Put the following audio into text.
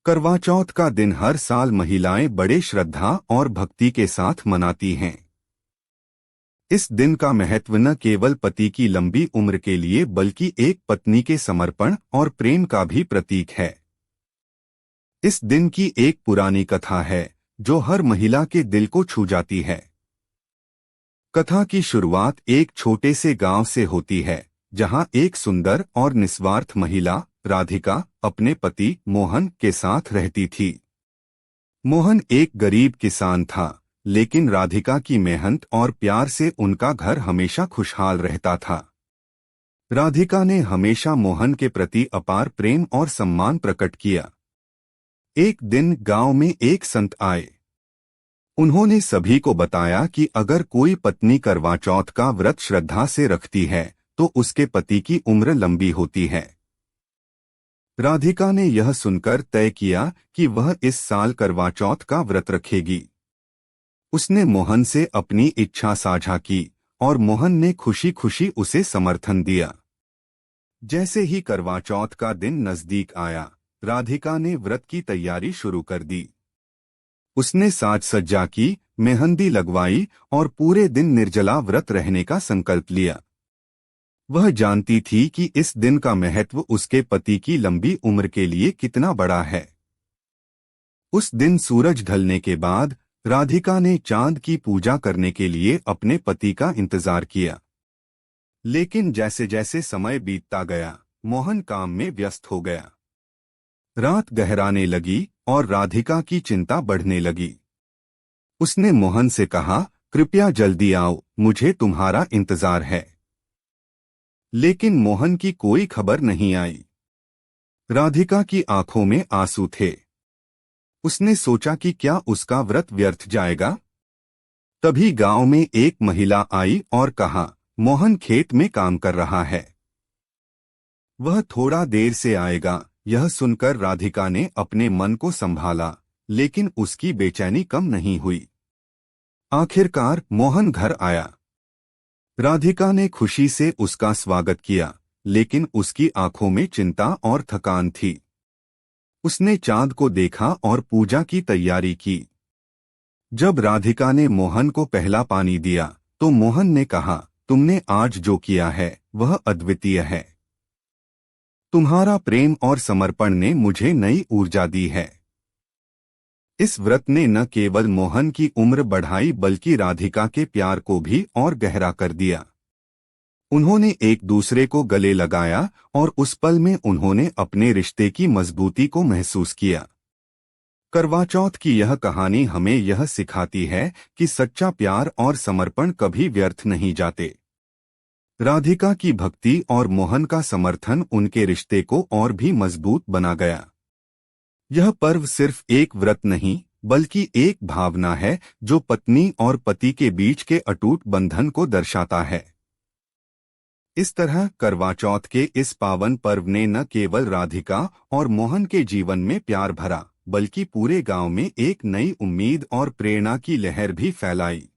करवा चौथ का दिन हर साल महिलाएं बड़े श्रद्धा और भक्ति के साथ मनाती हैं। इस दिन का महत्व न केवल पति की लंबी उम्र के लिए बल्कि एक पत्नी के समर्पण और प्रेम का भी प्रतीक है। इस दिन की एक पुरानी कथा है जो हर महिला के दिल को छू जाती है। कथा की शुरुआत एक छोटे से गांव से होती है, जहां एक सुंदर और निस्वार्थ महिला राधिका अपने पति मोहन के साथ रहती थी। मोहन एक गरीब किसान था, लेकिन राधिका की मेहनत और प्यार से उनका घर हमेशा खुशहाल रहता था। राधिका ने हमेशा मोहन के प्रति अपार प्रेम और सम्मान प्रकट किया। एक दिन गांव में एक संत आए। उन्होंने सभी को बताया कि अगर कोई पत्नी करवा चौथ का व्रत श्रद्धा से रखती है तो उसके पति की उम्र लंबी होती है। राधिका ने यह सुनकर तय किया कि वह इस साल करवा चौथ का व्रत रखेगी। उसने मोहन से अपनी इच्छा साझा की और मोहन ने खुशी खुशी उसे समर्थन दिया। जैसे ही करवा चौथ का दिन नजदीक आया, राधिका ने व्रत की तैयारी शुरू कर दी। उसने साज सज्जा की, मेहंदी लगवाई और पूरे दिन निर्जला व्रत रहने का संकल्प लिया। वह जानती थी कि इस दिन का महत्व उसके पति की लंबी उम्र के लिए कितना बड़ा है। उस दिन सूरज ढलने के बाद राधिका ने चांद की पूजा करने के लिए अपने पति का इंतजार किया। लेकिन जैसे जैसे समय बीतता गया, मोहन काम में व्यस्त हो गया। रात गहराने लगी और राधिका की चिंता बढ़ने लगी। उसने मोहन से कहा, कृपया जल्दी आओ, मुझे तुम्हारा इंतजार है। लेकिन मोहन की कोई खबर नहीं आई। राधिका की आंखों में आंसू थे। उसने सोचा कि क्या उसका व्रत व्यर्थ जाएगा। तभी गांव में एक महिला आई और कहा, मोहन खेत में काम कर रहा है, वह थोड़ा देर से आएगा। यह सुनकर राधिका ने अपने मन को संभाला, लेकिन उसकी बेचैनी कम नहीं हुई। आखिरकार मोहन घर आया। राधिका ने खुशी से उसका स्वागत किया, लेकिन उसकी आंखों में चिंता और थकान थी। उसने चांद को देखा और पूजा की तैयारी की। जब राधिका ने मोहन को पहला पानी दिया तो मोहन ने कहा, तुमने आज जो किया है वह अद्वितीय है। तुम्हारा प्रेम और समर्पण ने मुझे नई ऊर्जा दी है। इस व्रत ने न केवल मोहन की उम्र बढ़ाई बल्कि राधिका के प्यार को भी और गहरा कर दिया। उन्होंने एक दूसरे को गले लगाया और उस पल में उन्होंने अपने रिश्ते की मजबूती को महसूस किया। करवा चौथ की यह कहानी हमें यह सिखाती है कि सच्चा प्यार और समर्पण कभी व्यर्थ नहीं जाते। राधिका की भक्ति और मोहन का समर्थन उनके रिश्ते को और भी मजबूत बना गया। यह पर्व सिर्फ एक व्रत नहीं बल्कि एक भावना है जो पत्नी और पति के बीच के अटूट बंधन को दर्शाता है। इस तरह करवा चौथ के इस पावन पर्व ने न केवल राधिका और मोहन के जीवन में प्यार भरा, बल्कि पूरे गांव में एक नई उम्मीद और प्रेरणा की लहर भी फैलाई।